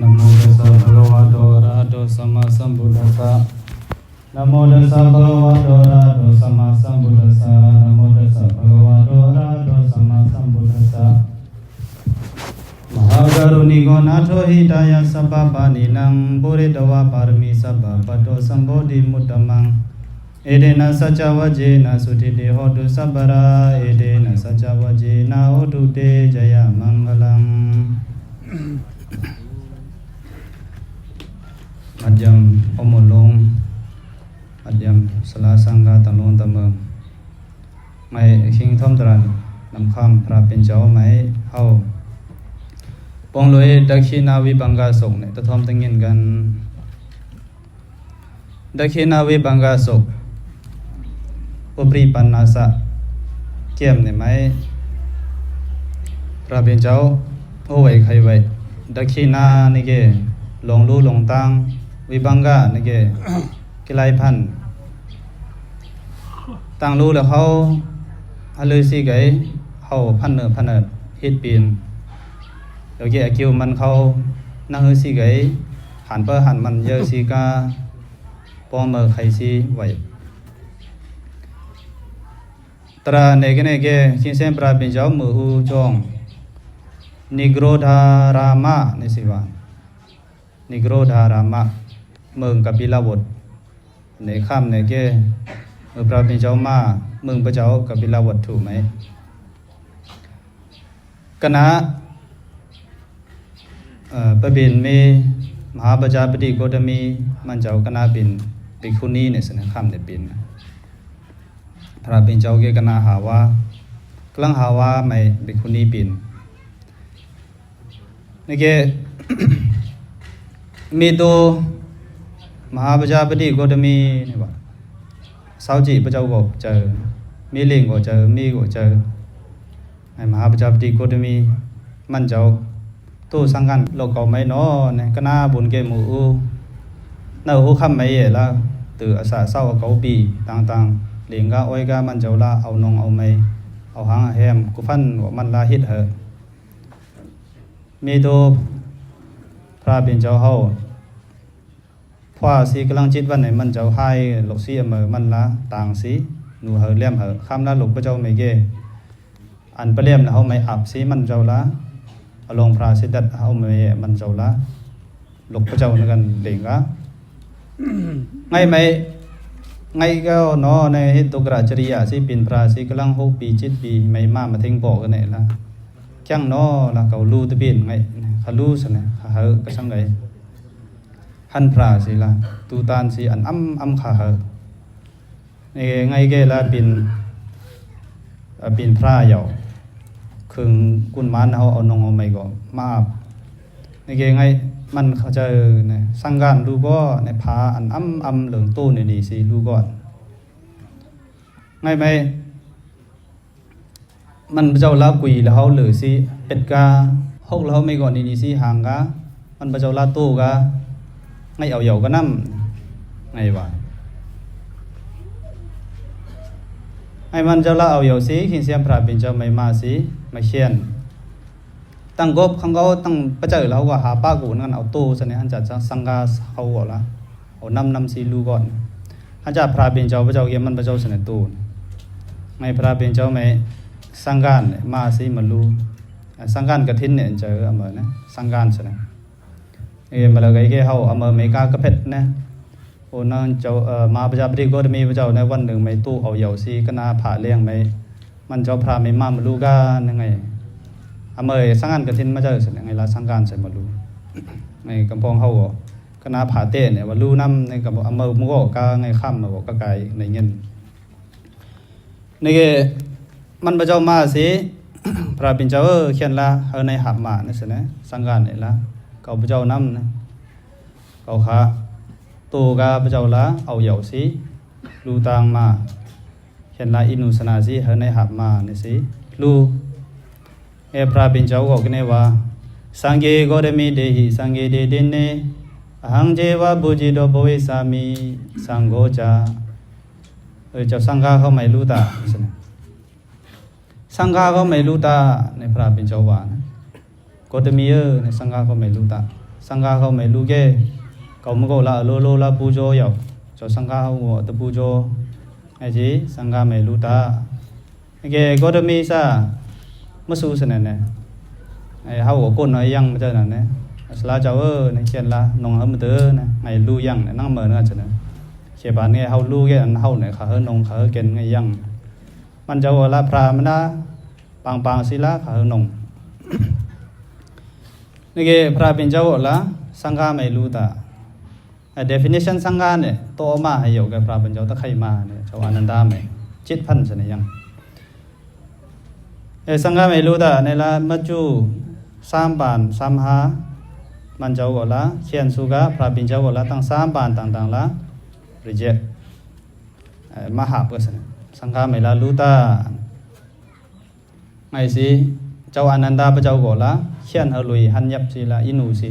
นะโมตัสสะภะคะวะโตอะระหะโตสัมมาสัมพุทธัสสะนะโมตัสสะภะคะวะโตอะระหะโตสัมมาสัมพุทธัสสะนะโมตัสสะภะคะวะโตอะระหะโตสัมมาสัมพุทธัสสะมหากรุณิโกนาโทหิตายะสัพพปานินังปุริตวะปารมีสัพพะปัตโตสัมโพธิมุตตมังเอเดนะสัจจวะเจนะสุทิเตโหตุสัพพะราเอเดนะสัจจวะเจนะโหตุเตจยะมังคลังอัจยัมอมลงอัจยัมสลาสังฆาตังลงตะเมไม่คิงทอมตรันนำคำพระเป็นเจ้าไม่เฮาปองลอยดักขินาวิบังกาสกเนี่ยตะทอมตังเงินกันดักขินาวิบังกาสกอุปริปันนาสะเกี่ยมเนี่ยไหมพระเป็นเจ้าโอไว้ใครไว้ดักขินานี่เกลงรู้ลงตังวิบังกานี่เกกิไลพันตังรู้แล้วเขาฮะเลยสิไกเฮาพันเนอพันเนอเฮ็ดปีนเดี๋ยวเกอคิวมันเขานั่งเฮสิไกหันเปหันมันเยอะสิกาปอมเมอไขสิไว้ตราเนกเนเกชินเซนปราเป็นเจ้ามืออูจงนิโกรธารามะนี่สิว่านิโกรธารามะเมืองกบิลวดในค่ำในเกเมื่อพระเป็นเจ้ามาเมืองพระเจ้ากบิลวดถูกไหมคณะประบินมีมหาประชาปฏิโกตมีมันเจ้าคณะบินภิกขุณีในสนค่ำในบินพระเป็นเจ้าเกคณะหาว่ากลังหาว่าไม่ภิกขุณีบินในเกมีตัวมหาประชาปฏิโกตมีนี่ว่าสาวจีพระเจ้าก็เจอมีลิงก็เจอมีก็เจอไอ้มหาประชาปฏิโกตมีมันเจ้าตู้สังกันโลกเก่าไม่น้อเนี่ยคณะบุญเกหมู่เนาหูคำไม่เยละตืออาสาเศร้าเก่าปีต่างๆเหลียงกาอ้อยกามันเจ้าละเอานงเอาไม่เอาหางแฮมกุฟันว่ามันละฮิตเหอะมีตัวพระเป็นเจ้าเฮาพว่าสิกำลังจิตวันไหนมันเจ้าให้หลกสีเมอมันละต่างสิหนูเหอเลี่ยมเหอคำละหลกพระเจ้าไม่เกอันประเลี่ยมเฮาไม่อับสิมันเจ้าละอลงพระสิดัดเฮาไม่มันเจ้าละหลกพระเจ้าในกันเด่งกะไงไม่ไงก็เนาะในเฮ็ดตุกราจริยาสิเป็นพระสิกำลัง6ปี7ปีไม่มาเทงบอกกันไหนละจังเนาะละเกาลูตะเป็นไงคาลูซะนะเฮอก็สังไงหันพระสิละตูตานสิอันอ้ำขาเฮนี่ไงเกละเป็นพระเหยาครึ่งกุนมานเฮาเอานงเอาไม่ก็มานี่เกไงมันเขาจะเนี่ยสังการดูก็ในพาอันอ้ำเหลืองตู้นี่ดีสิดูก่อนไงไหมมันเจ้าละกุยแล้วเฮาเหลือสิเป็ดกาฮกแล้วไม่ก่อนนี่สิหางกะมันเจ้าละตู้กะไงเอาเหยาก็นำไงว่าไอ้มันเจ้าละเอาเหยาสิขินเสียมพระเป็นเจ้าไม่มาสิมาเขียนตั้งกบข้างเขาตั้งประเจอแล้วก็หาป้ากูนั่นเอาตู้ซะเนี่ยอันจะสังกาเขาก่อนละเอานำสิรู้ก่อนอันจะพระเป็นเจ้าพระเจ้าเกี่ยมันพระเจ้าสนตู้ไม่พระเป็นเจ้าไม่สังการมาสิมารู้สังการกฐินเนี่ยเจออำเภอนะสังการซะนะมาแล้วไอ้เฮาอำเภอไม่กากระเพชรนะโอ้นั่นเจ้ามาประชาปฏิก็มีพระเจ้าในวันหนึ่งไม่ตู้เอาเหยาสิก็น่าผ่าเลี้ยงไม่มันเจ้าพระไม่มารู้กันยังไงอำเภอสังการกฐินมาเจอซะไงละสังการใส่มารู้ในกำปองเฮาก็น่าผ่าเต้เนี่ยว่ารู้นำในกับอำเภอมุก็กาไงค่ำบอกก็ไกลในเงินนี่มันพระเจ้ามาสิพระเป็นเจ้าเขียนละเฮาในหับมานี่สินะสังการนี่ละเก่าพระเจ้านำนะเก่าค่ะตูกาพระเจ้าละเอาเหยาสิรูตางมาเขียนละอินุสนาสิเฮาในหับมานี่สิรูพระเป็นเจ้าก็กเนี่ยว่าสังเกโกเดมิเดหิสังเกเดเดเนอหังเจวะบุจิโตภเวสามิสังโฆจาเจ้าสังฆาเขาไม่รู้ตาสินะสังฆาเขาไม่รู้ตาในพระเป็นเจ้าว่านะ ก็จะมีในสังฆาก็ไม่รู้ตา สังฆาเขาไม่รู้แกเขาไม่ก็ละโลละปูโจยาวจอสังฆาเขาตะปูโจไอ้จีสังฆาไม่รู้ตาแกก็จะมีซะมาสู้สนั่นเนี่ยไอ้เขาก็ก้นไอ้ยังมาเจอนั่นเนี่ยสลาเจ้าในเขียนละนองเขามาเจอเนี่ยไอ้รู้ยังเนี่ยนั่งเหมือนกันเนี่ยเขียนบ้านเนี่ยเขารู้แกอันเขาเนี่ยเขานองเขาเก่งไอ้ยังมันเจ้าละพรามันนะปางศิลาเขานองนี่แกพระเป็นเจ้าละสังฆาไม่รู้ตาdefinition สังฆาเนี่ยโตมาให้อยู่กับพระเป็นเจ้าตะไคมาเนี่ยชาวอนันดาไม่จิตพันสนิยังสังฆาไม่รู้ตาในละมัจจุ3 บาน3 หามันเจ้าก็ละเขียนสุกะพระเป็นเจ้าก็ละตั้ง3 บานต่างๆละ reject มหาเปอร์เซ็นต์สังฆาไม่ละรู้ตาไงสิเจ้าอนันดาพระเจ้าก็ละเขียนเฮลุยหันยับสิละอินูสิ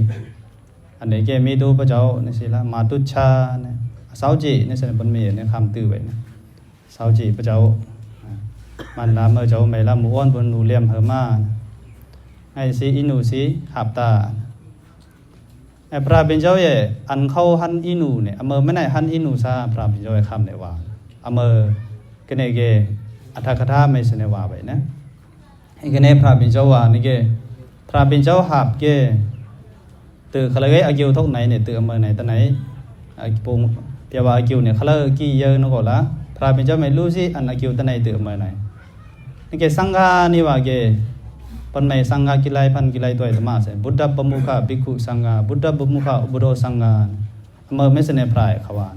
อันนี้แกมีดูพระเจ้านี่สิละมาตุชาเนี่ยเสาจีนี่สิเป็นมีเนี่ยคำตื้อไว้นะเสาจีพระเจ้ามันละเมื่อเจ้าไม่ละหมู่อ้อนบนหนูเลี่ยมเฮมาไอ้สิอินูสิหับตาไอ้พระเป็นเจ้าเย่อันเข้าหันอินูเนี่ยอเมอไม่ได้หันอินูซาพระเป็นเจ้าคำเนี่ยว่าอเมอกันเองอัตถกถาไม่สิเนี่ยว่าไปนะไอ้กันเองพระเป็นเจ้าว่านี่แกพระเป็นเจ้าหับแกตือเขาเลยอากิวทุกไหนเนี่ยตืออเมอไหนตะไหนปุ่งเปียว่าอากิวเนี่ยเขาเลยกี่เยอะนก็ละพระเป็นเจ้าไม่รู้สิอันอากิวตะไหนตืออเมอไหนนี่แกสังฆานี่ว่าแกปันไม่สังฆากิไลพันกิไลตัวธรรมะเสบุตตะปมุขะภิกขุสังฆาบุตตะปมุขะอุปโรสังฆาอเมอไม่เสนพรายขวาน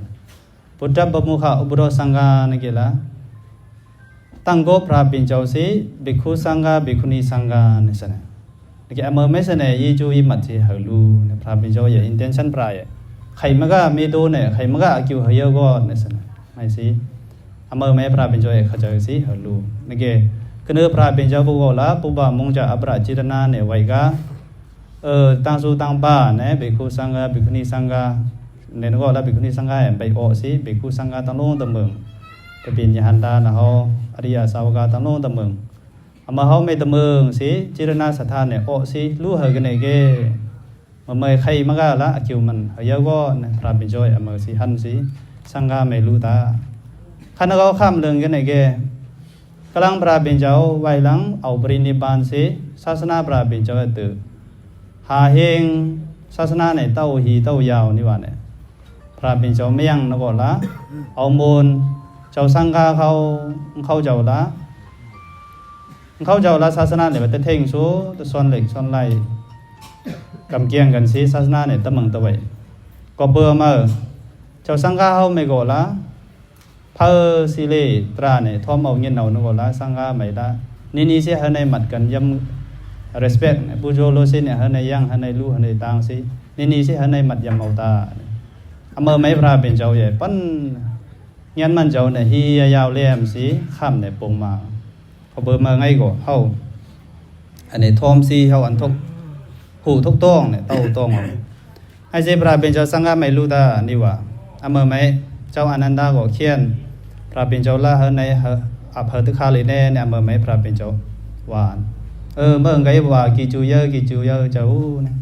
บุตตะปมุขะอุปโรสังฆานี่แกละตั้งโกพระเป็นเจ้าสิภิกขุสังฆาภิกขุณีสังฆานี่เสนนี่แกอเมอไม่เสนยีจูยิมัดที่เฮลูพระเป็นเจ้าอย่า intention พรายใครมันก็มีดูเนี่ยใครมันก็อากิวเฮเยก็นี่เสนไม่สิอเมอไม่พระเป็นเจ้าเขาจะสิเฮลูนี่แกကနพระเป็นเจ้าผู้ก็ละปุบะมงจะอัปราจิตนาเนี่ยไว้ก็ตังสุตังปะเนี่ยภิกขุสังฆาภิกขุณีสังฆาเนี่ยก็ละภิกขุณีสังฆาไปออกสิภิกขุสังฆาตั้งโลตะเมืองจะเป็นยหันดานะเฮาอริยสาวกตั้งโลตะเมืองอมาเฮาไม่ตะเมืองสิจิรณาสถานเนี่ยออกสิรู้เฮกันเนี่ยเกมันไม่ใครมันก็ละคิวมันเฮยก็พระเป็นเจ้าอมาสิหันสิสังฆาไม่รู้ตาคันก็ข้ามเรื่องกันเนี่ยเกกำลังพระเป็นเจ้าไว้หลังเอาปรินิพพานสิศาสนาพระเป็นเจ้าตือหาเฮงศาสนาเนี่ยเต้าหีเต้ายาวนี่ว่าเนี่ยพระเป็นเจ้าไม่ยังนะก็ละเอามูลเจ้าสังฆาเขาเจ้าละศาสนาเนี่ยมันจะเท่งสูตะซ้อนเหล็กซ้อนไหลกำเกียงกันสิศาสนาเนี่ยตะมังตะไว้ก็เบื่อมาเจ้าสังฆาเขาไม่ก็ละพระสิเลตราเนี่ยทอมเอาเงินเอานก็ละสังฆาไม่ละนี่สิให้ในมัดกันยำ respect ผู้โจโลสิเนี่ยให้ในยังให้ในรู้ให้ในตางสินี่สิให้ในมัดยำเอาตาอเมอไม่พระเป็นเจ้าใหญ่ปั้นเงินมันเจ้าเนี่ยฮียาวเลี่ยมสิข้ามเนี่ยปงมาเขาเบอร์มาไงก็เฮาอันนี้ทอมสิเฮาอันทุกหูทุกต้องเนี่ยเต้าต้องให้สิพระเป็นเจ้าสังฆาไม่รู้ตานี่ว่าอเมอไม่เจ้าอนันดาก็เขียนพระเป็นเจ้าละเฮในอภัตคาลิเนเนี่ยเมื่อไม่พระเป็นเจ้าหวานเมื่อไงว่ากิจูเยอะเจ้าเนี่ย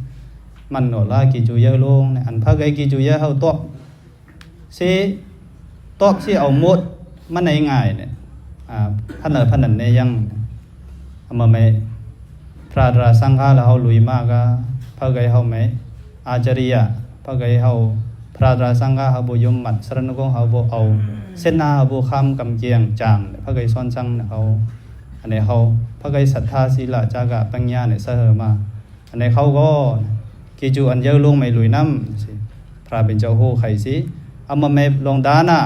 มันหนอละกิจูเยอะลงเนี่ยอันพระไงกิจูเยอะเฮาตอกสิตอกสิเอาหมดมันในง่ายเนี่ยพันนันเนี่ยยังเมื่อไม่พระราสังฆาแล้วเฮาลุยมากพระไงเฮาไม่อาจาริยะพระไงเฮาพระราสังฆาเฮาบ่ยมมัดสรณกงเฮาบ่เอาเส้นหน้าเฮาบ่ค้ำกำเกียงจางพระไกซ้อนจังเฮาอันนี้เฮาพระไกศรัทธาศีลจากะปัญญาเนี่ยเสเหมาอันนี้เขาก็กิจูอันเยอะลงไม่ลุยน้ำสิพระเป็นเจ้าโหไข่สิเอามาไม่ลงดานะ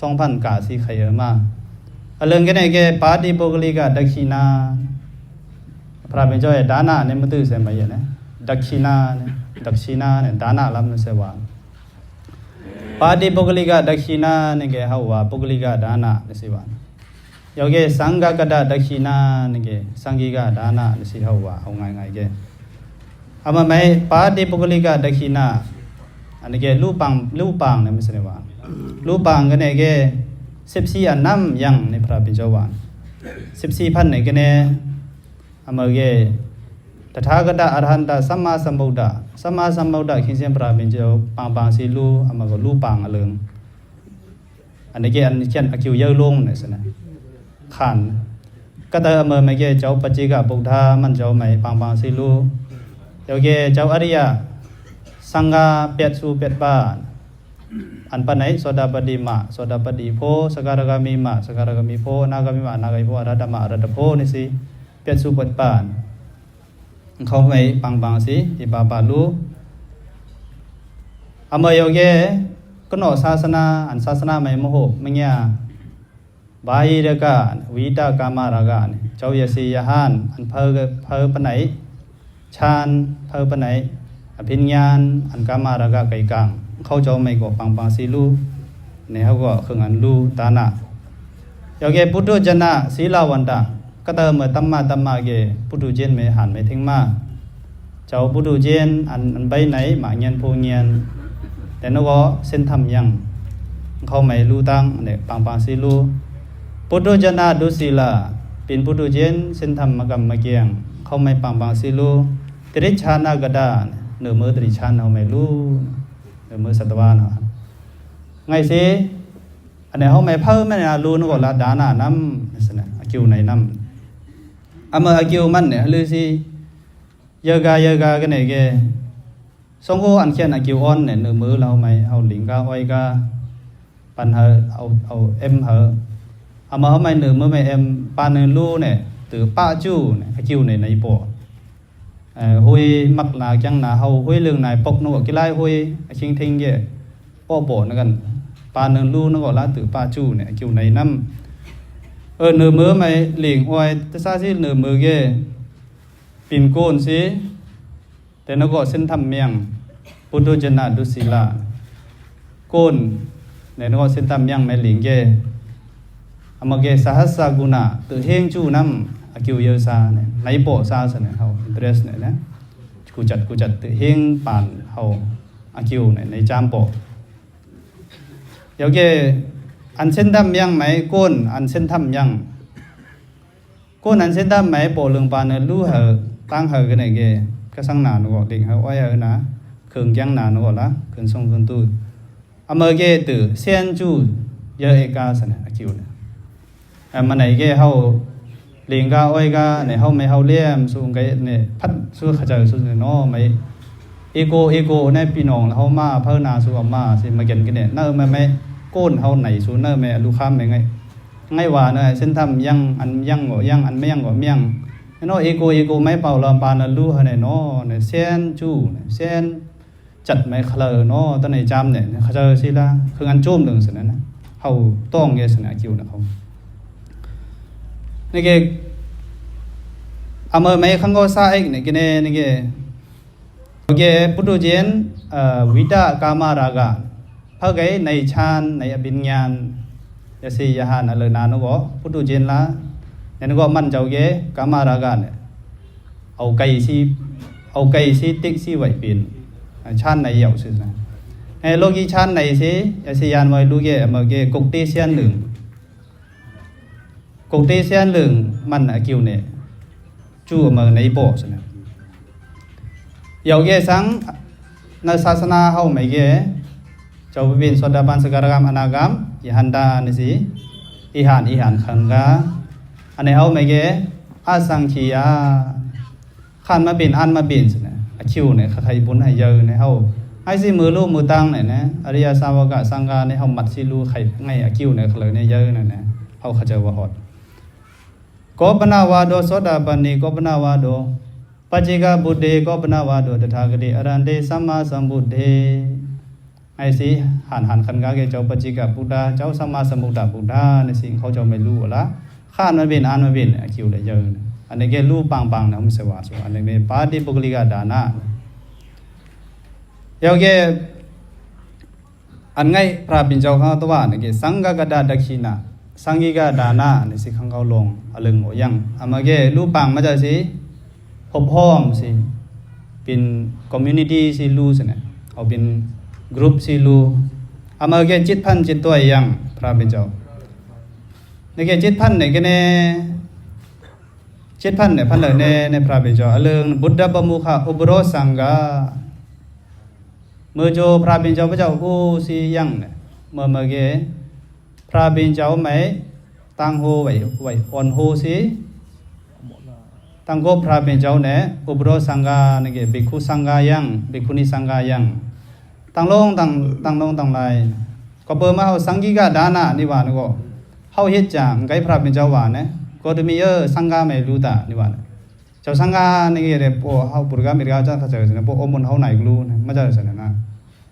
2,000 กะสิไข่มาอันเรื่องกันเนี่ยแกปาติโปกลิกะดักขินาพระเป็นเจ้าดานะเนี่ยมันตื้อเสียมาอย่างนี้ดักขินาเนี่ยดานะลำนั่นเสียว่าปาติปุกลิกะดักขินาเนี่ยแกเฮาว่าปุกลิกะดานะนี่สิว่าโยเกสังฆกะดะดักขินาเนี่ยแกสังฆิกะดานะนี่สิเฮาว่าเอาง่ายๆแกเอามาไม่ปาติปุกลิกะดักขินาอันนี้แกรูปังเนี่ยไม่ใช่ว่ารูปังกันเนี่ยแก14อันนำยังในพระเป็นเจ้าว่า14,000เนี่ยแกเนี่ยเอามาแก ตถาคตอรหันตสัมมาสัมพุทธะสัมมาสัมพุทธะขิงเสียงพระเป็นเจ้าปางๆสิลูอำมาก็ลูปางอเลิงอันนี้อันเขียนอคิวเยอะลงนี่ซั่นน่ะขันก็แต่เมื่อไม่เกเจ้าปัจจิกพุทธะมันเจ้าไม่ปางๆสิลูเจ้าเกเจ้าอริยะสังฆาเปียดสู่เปียดบ้านอันปานไหนโสดาปัตติมะโสดาปัตติโพสกทาคามีมะสกทาคามีโพอนาคามีมะอนาคามีโพอรหัตมะอรหัตโพนี่สิเปียดสู่เปียดบ้านเขาไม่ปังๆสิอีบาลูอเมยเกก็นอศาสนาอันศาสนาไม่มโหมะญาบายรกะวิตากามารากะเจ้ายสียหานอันเพอปานไหนฌานเพอปานไหนอภิญญาณอันกามารากะไกกลางเขาเจ้าไม่ก็ปังๆสิลูเนี่ยเขาก็คืออันลูตานะยเกปุถุจนะศีลาวันตะก็เติมเมื่อตัมมาเกปุถุเจนไม่หันไม่ทิ้งมาเจ้าปุถุเจนอันใบไหนหมาเงียนโพเงียนแต่นก็เส้นทำยังเขาไม่รู้ตั้งเนี่ยปังๆสิลูปุถุจนะดุศีลาเป็นปุถุเจนเส้นทำมากรรมเกียงเขาไม่ปังๆสิลูตริชานากดาเนื้อมือตริชานเขาไม่รู้เนื้อมือสัตวานไงสิอันนี้เขาไม่เพิ่มไม่รู้นก็ละดานาน้ำนี่สินะอคิวในน้ำอเมื่ออคิวมันเนี่ยหรือสิเยกากันเนี่ยแกสองโกอันเขียนอคิวออนเนี่ยเนื้อมือเราไม่เอาหลิงกาอ้อยกาปันเอาเอ็มเหอเมื่อเขาไม่เนื้อมือไม่เอ็มปานเนื้อรู้เนี่ยตือป้าจู้เนี่ยอคิวในปอหุยมักลาจังนาเฮาหุยเรื่องนายปกนกกิไลหุยชิงทิงเย่ป้อบ่นกันปานเนินลู่นก็ละตือป้าจู้เนี่ยคิวในน้ำเนื้อมือไม่หลิงอ้อยแต่ซาสิเนื้อมือเกปิ่นโกนสิแต่นก็เส้นทำเมียงปุถุจนะดุศีลาโกนเนี่ยนก็เส้นทำเมียงไม่หลิงเกอมาเกสหัสสกุณะตือเฮงจู้น้ำอคิวเยอะซาเนี่ยในโปซาสเนี่ยเขาอินเทรสเนี่ยนะกูจัดตือเฮงปานเขาอคิวเนี่ยในจามโปเดี๋ยวเกอันเส้นทำยังไหมก้นอันเส้นทำยังก้นอันเส้นทำไหมโปเรื่องปานเนี่ยรู้เหรอตั้งเหรอกันไหนเกก็สั่งหนาหนูก็ดิ่งเหรออ้อยเหรอนะเครื่องยังหนาหนูก็ละเครื่องส่งเครื่องตู้อเมเกตือเซียนจูเยอะเอกาสเนี่ยอคิวเนี่ยมันไหนเกเขาหลิงกาอ้อยกาเนี่ยเขาไม่เขาเลี้ยมสูงไกเนี่ยพัดสู้ขจายสู้เนี่ยเนาะไม่เอโกเนี่ยพี่น้องเขามาเพิ่นนาสู้ออกมาสิมาเก็นกันเนี่ยเนอไม่โก้นเขาไหนสู้เนอไม่ลูกค้าไม่ไงว่าเนอเส้นทำยังอันยังก็ยังอันไม่ยังก็ไม่ยังเนาะเอโกไม่เป่าลำปานลู่เขาเนี่ยเนาะเนี่ยเส้นจู้เส้นจัดไม่เคลเนาะตอนไหนจำเนี่ยขจายสิละคืออันโจมหนึ่งสินะนะเขาต้องเงี้ยสินะคิวนะเขานี่เกอเมไม่ขังก็ซาเอกนี่เกนี่เกโอเคปุถุเจนวิตากามารากะพะไกในฌานในอภิญญาณยะสิยะหานอเลนานุก็ปุถุเจนละเนี่ยก็มันเจ้าเกกามารากะเนี่ยเอาไก่สิติ๊กสิไว้เป็นฌานในเหย่าสินะไอ้โลกีฌานในสิยะสิยานไว้ลูเกอเมเกกุกติเซียนหนึ่งกุฏิเสียนหนึ่งมันอคิวเนี่ยจู่มาในโปสนะเยาเกสังในศาสนาเขาไม่เกเจ้าเป็นโสดาบันสกทาคามอนาคามอิหันดานี่สิอิหันขันกาอันนี้เขาไม่เกอาสังคียาขันมาเป็นอันมาเป็นสินะอคิวเนี่ยใครบุญให้เยอะเนี่ยเขาให้สิมือลูกมือตั้งเนี่ยนะอริยสาวกสังฆาเนี่ยเขามัดสิลูใครไงอคิวเนี่ยเขาเลยเนี่ยเยอะนั่นนะเขาเข้าใจว่าหดก็ปนาวาโดโสดาบันนีก็ปนาวาโดปัจจิกบุตเดก็ปนาวาโดตถาคติอรันเตสัมมาสัมพุทเทไอ้สิหันขันกาเกเจ้าปัจจิกพุทธาเจ้าสัมมาสัมพุทธพุทธาในสิ่งเขาเจ้าไม่รู้ละข้านมาเป็นอันมาเป็นคิวได้เยอะอันนี้แกรู้ปังนะไม่ใช่ว่าส่วนอันนี้ปาฏิปุกลิกาดานะเดี๋ยวแกอันไงพระบิณเจ้าข้าตัวนี่แกสังฆกดาดักขิณาสังกิกาดานะนี่สิขังเขาลงอลึงโอยังอามาเกรูปังมาจากสิพบพ้อมสิเป็นคอมมูนิตี้สิรู้สิเนี่ยเอาเป็นกรุ๊ปสิรู้อามาเกจิตพันจิตตัวยังพระบิณเจ้าในเกจิตพันเนี่ยก็เนี่ย 7,000เนี่ยพันเลยในพระบิดาเรื่องบุตรบมุขะอุบโรสังกาเมื่อโจพระบิดาพระเจ้าผู้สิยังเนี่ยเมื่อเกพระบิดาไม่ตั้งโหไว้อ่อนโหสิตั้งก็พระบิดาเนี่ยอุบโรสังกาเนี่ยเกภิกขุสังกายังภิกขุณีสังกายังตั้งลงตั้งไรก็เปิดมาเอาสังกิกาดานะนี่ว่านี่ก็เฮาเฮ็ดจังไกพระบิดาว่าเนี่ยก็จะมีสังกาไม่รู้ตานี่ว่าเจ้าสังกานี่เรปโอเฮาปุรกามิรกาจังเขาเจอสินะพวกอมุนเฮาไหนรู้นะมาเจอสินะ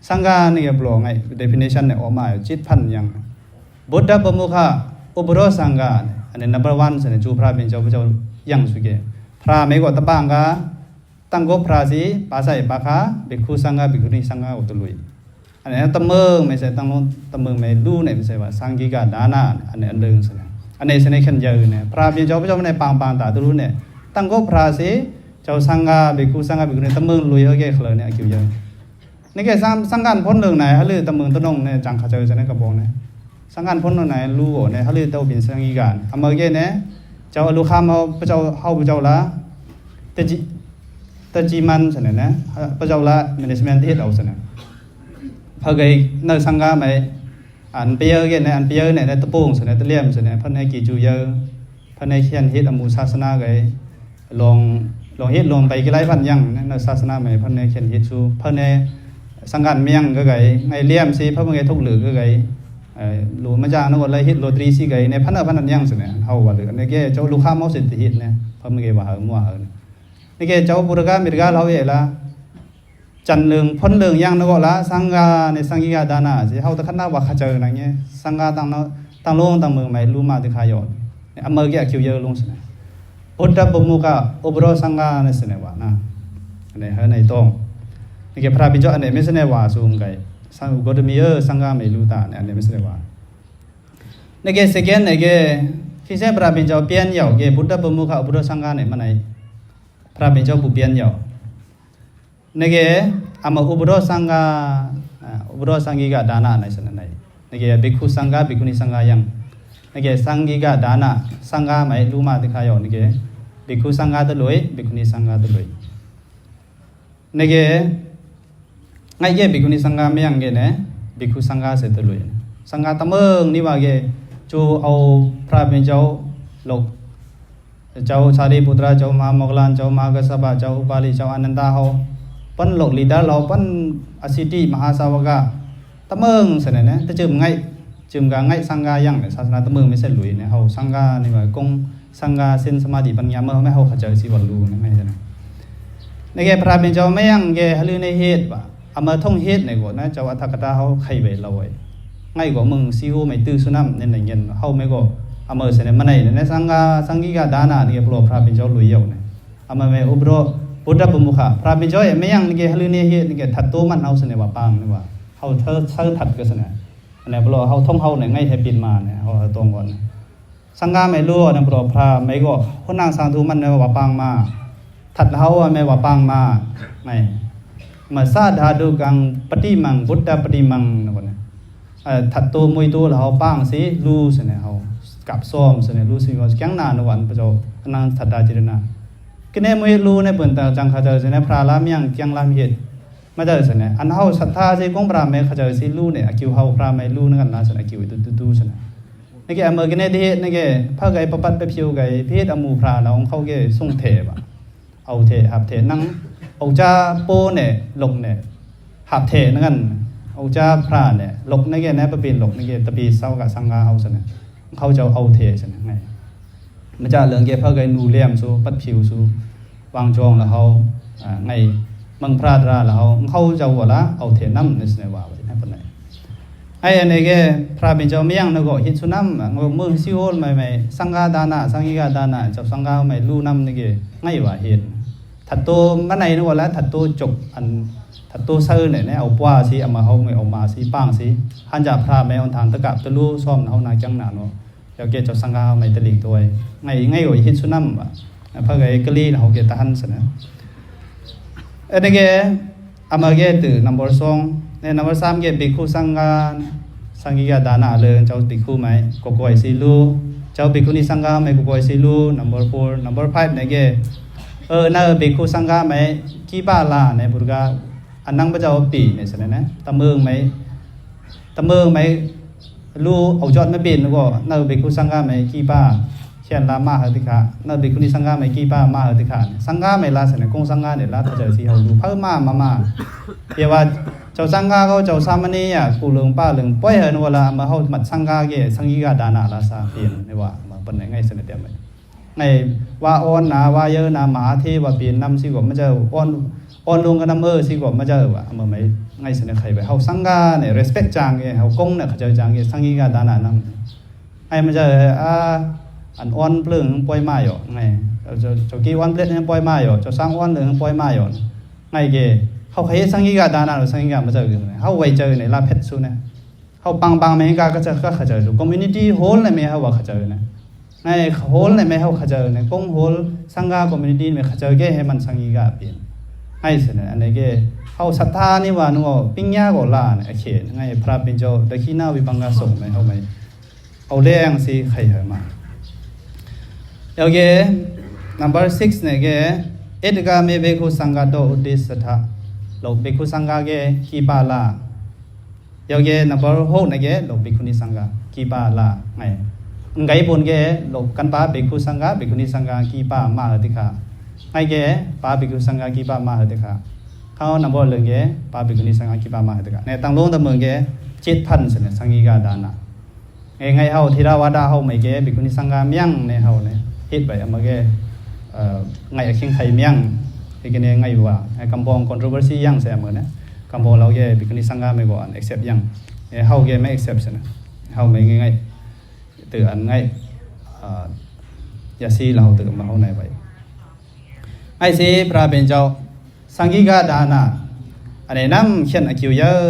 สังกานี่บลอไง definition เนี่ยออกมา7,000ยังบุตรบมุขะอุบโรสังกาอันนี้ number 1สินะจูพระเป็นเจ้ายังสุเกพระไม่ก็ตะบังกาตั้งก็พระสิภาษาปะคะภิกขุสังกาภิกขุณีสังกาอุตลุยอันนี้ตะเมืองไม่ใช่ตั้งตะเมืองไม่รู้เนี่ยไม่ใช่ว่าสังกิกาดานะอันนี้อันเดิมสินะอันนี้สนิขันเยอะเนี่ยพระเป็นเจ้าในปางตาตุรุเนี่ยตั้งก็พระสิเจ้าสังกาภิกขุสังกาภิกขุณีตะเมืองลุยเกขเลยเนี่ยคิวเยอะนี่แกสังการพ้นเรื่องไหนฮะลือตะเมืองตะนงเนี่ยจังเขาเจอสนิกระบอกเนี่ยสังการพ้นเรื่องไหนรู้เนี่ยฮะลือเต้าเป็นสังกิกาอเมริกาเนี่ยเจ้าลูกค้ามาพระเจ้าเฮาพระเจ้าละตะจีมันสนินะพระเจ้าละ management ที่เอาสนิพอไกในสังกาไหมอันเปียเกเนี่ยอันเปียเนี่ยตะปูงสนิตะเลี่ยมสนิพันในกี่จูเยอะพันในเขียนเฮ็ดอมูศาสนาไกลองเฮ็ดลงไปกี่หลายพันยังในศาสนาไหมพันในเขียนเฮ็ดชูพันในสังกัดเมียงก็ไกไงเลี่ยมสิพระเมื่อไงทุกหรือก็ไกหลูมาจางนวดเลยเฮ็ดโรตรีสิไกในพันนั้นยังสนิเฮาว่าหรือในแกเจ้าลูกค้าเมาสิทธิเฮ็ดเนี่ยพระเมื่อไงว่ามั่วในแกเจ้าปุรกามิรกาเราเอละจันเรืองพ้นเรืองยังนก็ละสังกาในสังกิกาดานะสิเฮาตะคันนาว่าเขาเจอนั่นเงี้ยสังกาตั้งโลงตั้งเมืองไหมรู้มาติคายอดอเมริกาคิวเยอะลงสินะบุตรบมุขะอุบโรสังกาในสินะว่านะอันนี้เฮาในตรงนี่แกพระบิดาอันนี้ไม่สินะว่าสูงไกสังก็จะมีสังกาไม่รู้ตาเนี่ยอันนี้ไม่สินะว่านี่แกเซกันนี่แกที่เสพระบิดาเปลี่ยนยาวแกบุตรบมุขะอุบโรสังกาเนี่ยมันไหนพระบิดาผู้เปลี่ยนยาวนี่แกอามาอุบโรสังกาอุบโรสังกิกาดานะในสนนั้นนี่แกภิกขุสังกาภิกขุณีสังกายังนี่แกสังกิกาดานะสังกาไม่รู้มาติคายอนี่แกภิกขุสังกาตะลุยภิกขุณีสังกาตะลุยนี่แกไงแกภิกขุณีสังกาไม่ยังแกเนี่ยภิกขุสังกาเสตะลุยสังกาตะเมืองนี่ว่าแกจูเอาพระเป็นเจ้าโลกเจ้าชาลีปุตระเจ้ามหาโมกขลานเจ้ามหากษัตริย์เจ้าอุปาลีเจ้าอนันตาเฮาปันโลกลีดาเราปันอสิติมหาสาวกะตะเมืองสนนะตะจึมไงจึมกะไงสังกายังศาสนาตะเมืองไม่ใช่หลุยเนี่ยเฮาสังกานี่ว่ากงสังกาเส้นสมาธิปัญญาเมื่อไม่เฮาเข้าใจสิว่ารู้นะไงนะในแกพระเป็นเจ้าไม่ยังแกหรือในเฮ็ดว่าเอามาท่องเฮ็ดในก็นะเจ้าอัฏฐกถาเฮาไขไว้เราไว้ไงก็มึงสิฮู้ไม่ตื้อสุน้ำในไหนเงินเฮาไม่ก็เอามาเสนมาไหนในสังกิกาดานะนี่ปลอพระเป็นเจ้าลุยเอาเนี่ยเอามาไม่อุบโรบุตรบมุขะพระบิดาไม่ยังนี่แกหรือนี่เฮ็ดนี่แกทัดโตมันเอาสเนี่ยว่าปางนี่ว่าเฮาเธอทัดก็สเนี่ยอันนี้บ่รอเฮาท่องเฮาเนี่ยไงให้ปินมาเนี่ยเฮาตรงก่อนสังฆาไม่รู้นะบ่รอพระไม่ก็คนนางสางทุมันเนี่ยว่าปางมาทัดเฮาไม่ว่าปางมาไม่มาสาธาดุกังปฏิมังบุตตปฏิมังนะบ่เนี่ยทัดโตมวยโตแล้วเฮาปางสิรู้สเนี่ยเฮากับซ้อมสเนี่ยรู้สิว่าจังนานวันพระเจ้านางสัตตาจิรณะก็เนี่ยมวยรู้ในเปิ่นตาจังเขาเจอสิเนี่ยพระลามยังเกียงลามเฮ็ดมาเจอสิเนี่ยอันเฮาศรัทธาสิของพระแม่เขาเจอสิรู้เนี่ยคิวเฮาพระแม่รู้นั่นกันนะสิคิวตู้ๆสิเนี่ยนี่แกเมื่อกี้เนี่ยที่นี่แกพระไกประปัดไปพิวไกเพศอมูพระเราของเขาแกส่งเทบอ่ะเอาเทหับเทนั่งเอาจ้าโปเนี่ยลงเนี่ยหับเทนั่นกันเอาจ้าพระเนี่ยลกนี่แกเนี่ยประเป็นลกนี่แกตะปีเศร้ากับสังฆาเฮาสิเนี่ยเขาจะเอาเทสิเนี่ยไงมันจะเรื่องเกี่ยวกับไงนูเลี่ยมสู้ปัดผิวสู้วางจองแล้วเขาไงมังพระราแล้วเขาจะว่าละเอาเทน้ำในสเนว่าให้ปนไหนไอ้อันนี้แกพระเป็นเจ้าเมียงแล้วก็ฮิตสุน้ำงมือซิโอลไม่สังฆาดานะสังฆาดานะเจ้าสังฆาไม่รู้น้ำนี่แกไงว่าเห็นถัดโตมันไหนนึกว่าแล้วถัดโตจกอันถัดโตเซอร์เนี่ยเอาป้าสิเอามาเขาไม่เอามาสิป้างสิหันจากพระไม่เอาทางตะกับตะลู่ซ่อมเขานาจังหนาเนาะเดี๋ยวแกเจ้าสังฆาไม่ตะลิงตัวไงว่าฮิตสุน้ำว่ะพระไกกะลีเขาแกตะหันซะนะอันนี้แกอามาแกตื่น number 2ใน number 3แกภิกขุสังฆาสังกิกาดานะเลยเจ้าภิกขุไหมก็ก่อยสิรู้ เจ้า Bhikkhuni Sangha ไม่กูบ่สิรู้ number 4 number 5เนี่ยเกนา Bhikkhu Sangha ไม่กี่บาลาเนี่ยบุรกาอันนั้นบ่เจ้าปีเนี่ยซั่นนะตะเมืองไม่รู้เอาจอดไม่เป็นก็นา Bhikkhu Sangha ไม่กี่บาเช่นลามาหติกะนา Bhikkhuni Sangha ไม่กี่บามาหติกะสังฆาไม่ลาซั่นกงสังฆาเนี่ยลาถ้าเจอสิเฮารู้เพิ่มมาเรียกว่าเจ้าสังฆาเขาเจ้าสามเณรกูเรื่องป้าเรื่องป่วยเฮาเวลามาเฮามัดสังฆาเกสังฆิกาดานะลาซาเปลี่ยนนี่ว่ามาเป็นไงซั่นเดียวมั้ยไงว่าอ่อนนาว่าเยอะนามหาเทวเปลี่ยนนำสิก็มาเจออ่อนลงกันนำสิก็มาเจอว่ามาไม่ไงซั่นใครไปเฮาสังฆาเนี่ย respect จางเกเฮากงเนี่ยเขาเจอจางเกสังฆิกาดานะนำไอ้มาเจออันอ่อนเปลืองป่วยมาอยู่ไงเจ้ากี่อ่อนเปลืองป่วยมาอยู่เจ้าสังอ่อนเรื่องป่วยมาอยู่ไงเกเฮาใครสังฆิกาดานะสังฆิกามาเจอเฮาไว้เจอในลาเพชรซุนะเฮาปังๆแม่กาก็จะก็เขาเจอ community whole เลยแม่เฮาว่าเขาเจอนะไง whole เลยแม่เฮาเขาเจอนะกง whole สังฆา community แม่เขาเจอเกให้มันสังฆิกาเปลี่ยนไอ้ซั่นอันนี้เกเฮาศรัทธานี่ว่านูปิญญาก็ลาเนี่ยโอเคไงพระเป็นเจ้าดะขีนาวิปังกาสงฆ์แม่เฮาไม่เอาแรงสิใครเหมาโอเค number 6เนี่ยเกเอตกาเมเบคุสังฆาโตอุติสทะโลกเบคุสังฆาเกกีปาลาโอเค number 6เนี่ยเกโลกเบคุนิสังฆากีปาลาไงไงบุญเกโลกกันปาเบคุสังฆาเบคุนิสังฆากีปามาหติกาไงเกปาเบคุสังฆากีปามาหติกาเขา number 1เกปาเบคุนิสังฆากีปามาหติกาเนี่ยตั้งลงตะเมืองเก7,000ซั่นสังฆิกาดานะไงเฮาธิราวาดาเฮาไม่เกเบคุนิสังฆาเมียงเนี่ยเฮาเนี่ยเฮ็ดไปเอามาเกไงคิงไข่เมียงอีกเนี่ยไงว่าไอ้กำปอง controversy ยังแซ่มื้อนะกำปองเราเกบิกนิสังฆาไม่ก่อน accept ยังเฮาเกไม่ accept นะเฮาไม่ง่ายๆตื่นง่ายอย่าสิเราตื่นมาเฮาไหนไว้ไอ้สิพระเป็นเจ้าสังฆิกาดานะอันนี้นำเขียนอคิวเยอะ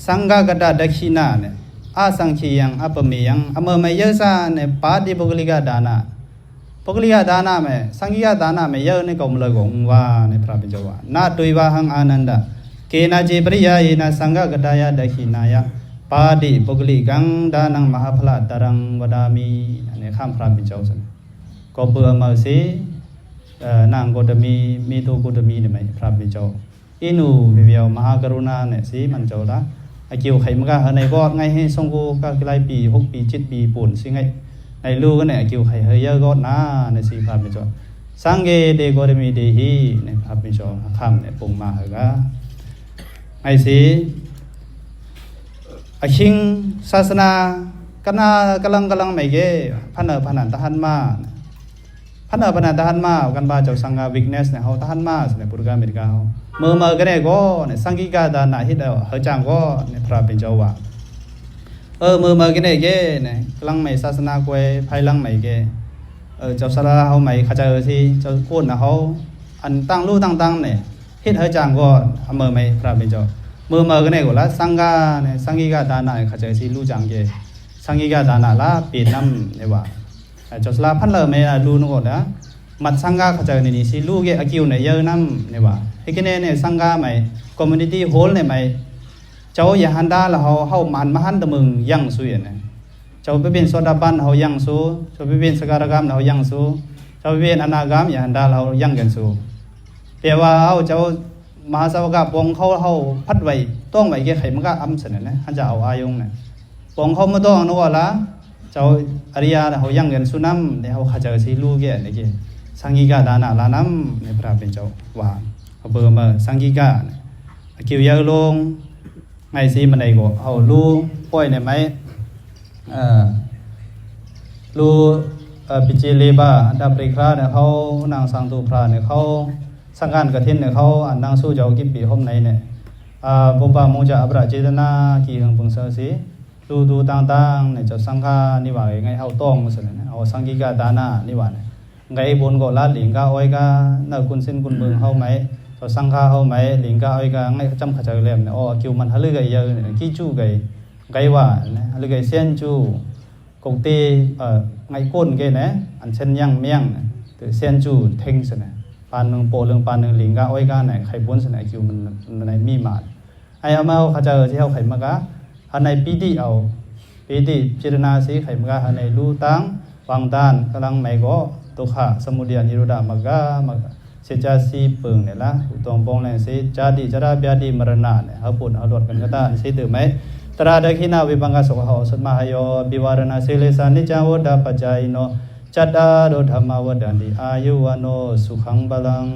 สังฆกตดักขินาเนี่ยอาสังขียังอปเมยังอเมไม่เยอะซะเนี่ยปาติปุกลิกาดานะปุกลิกาดานะแม่สังฆิกาดานะไม่เยอะนี่ก็มละกงว่าเนี่ยพระเป็นเจ้าว่านาตุยวาหังอานันดาเกนะจิปริยายนะสังฆกตายะดักขินายะปาติปุกลิกังดานังมหาพละตรังวดามิเนี่ยข้ามพระเป็นเจ้าซั่นก็เบื่อมาสินางโกตมีมีโตโกตมีเนี่ยมั้ยพระเป็นเจ้าอินูวิเวียวมหากรุณาเนี่ยสิมันเจ้าละไอ้เกี่ยวไขมันก็ในบ่ไงให้ทรงกูก็หลายปี6ปี7ปีปุ่นสิไงในลูกก็เนี่ยเกี่ยวไขเฮยก็นะในสิพระเป็นเจ้าสังเกเดโกตมีเดหิในพระเป็นเจ้าข้ามเนี่ยปุ่งมาเหกะไอ้สิอคิงศาสนากะนากะลังไม่เกพันตะหันมาพันตะหันมากันบาเจ้าสังฆา weakness เนี่ยเฮาตะหันมาเนี่ยปุรกาเมริกาเฮาเมื่อกันเนี่ยก็เนี่ยสังฆิกาดานะเฮ็ดเฮาจังก็เนี่ยพระเป็นเจ้าว่าเมื่อกันเนี่ยเกเนี่ยกำลังไม่ศาสนากวยภายหลังไม่เกเจ้าสระเฮาไม่เข้าใจสิเจ้าโคนน่ะเฮาอันตั้งรู้ตั้งเนี่ยเฮ็ดเฮาจังก็เมื่อไม่พระเป็นเจ้าเมื่อกันเนี่ยก็ละสังฆาเนี่ยสังฆิกาดานะเข้าใจสิรู้จังเกสังฆิกาดานะละปีนำเนี่ยว่าเจ้าสระพันเลยไม่รู้นก็นะมัดสังฆาเข้าใจนี่สิรู้เกอคิวเนี่ยเยอะนำเนี่ยว่าไอ้กินเนี่ยสังฆาไม่ community whole เนี่ยไม่เจ้าอย่าหันดาแล้วเฮามันมาหันตะมึงยังซุยนะเจ้าไปเป็นโสดาบันเฮายังซุเจ้าไปเป็นสการกามเฮายังซุเจ้าไปเป็นอนาคามอย่าหันดาเฮายังกันซุแต่ว่าเฮาเจ้ามหาสาวกปองเขาเฮาพัดไว้ต้องไว้แก่ไขมันก็อำซั่นนะหันจะเอาอายงน่ะปองเขาบ่ต้องนว่าละเจ้าอริยะเฮายังกันซุนำเฮาเข้าใจสิรู้แก่นี่เกสังฆิกาดานะลานำในพระเป็นเจ้าว่าเบอร์มาสังฆิกาเกี่ยวยาลงไงสิมันได้ก็เฮารู้ป่วยได้มั้ยรู้ปิจิเลบาอันดับปริคราเนี่ยเขานางสังตุพระเนี่ยเขาสังฆานกฐินเนี่ยเขาอันนางสู้เจ้ากิบปีห่มในเนี่ยบุปผามงจะอัปราเจตนากีหังปุงเสสิรู้ดูต่างๆเนี่ยเจ้าสังฆานี่ว่าไงเฮาต้องซั่นน่ะเอาสังฆิกาดานะนี่ว่าไงบุญก็ลาหลิงกาอ้อยกาเนาคุณสินคุณเมืองเฮาไหมเจ้าสังฆาเฮาไหมหลิงกาอ้อยกาไงจำเข้าใจแล้วเนี่ยคิวมันหะลึกไกเยอะเนี่ยกี่จู้ไกว่านะหะลึกไกเซียนจู้กงตีไงก้นเกนะอันเช่นยังเมียงตือเซียนจู้เท่งซั่นน่ะปานนึงโปเรื่องปานนึงหลิงกาอ้อยกาไหนไข่บุญซั่นน่ะคิวมันในมีมาไอ้เอามาเข้าใจที่เฮาไข่มากะอันในปีติเอา ปีติพิจารณาสีไขมกะในรูตังวังดานกำลังไม่ก็ตุขะสมุทัยนิโรธามกะเสจาสีเปิงเนี่ยละอุตองปองแรงสีจาดิจราญาติมรณะเนี่ยเฮาปุ่นเฮาลดกันก็ตาสิตื่นไหมตราดขินาวิปังกสุขโหสัมมาโยบิวารณาสิเลสานิจังวดาปัจจายโนจัตตาโรธรรมวดันติอายุวโนสุขังบาลัง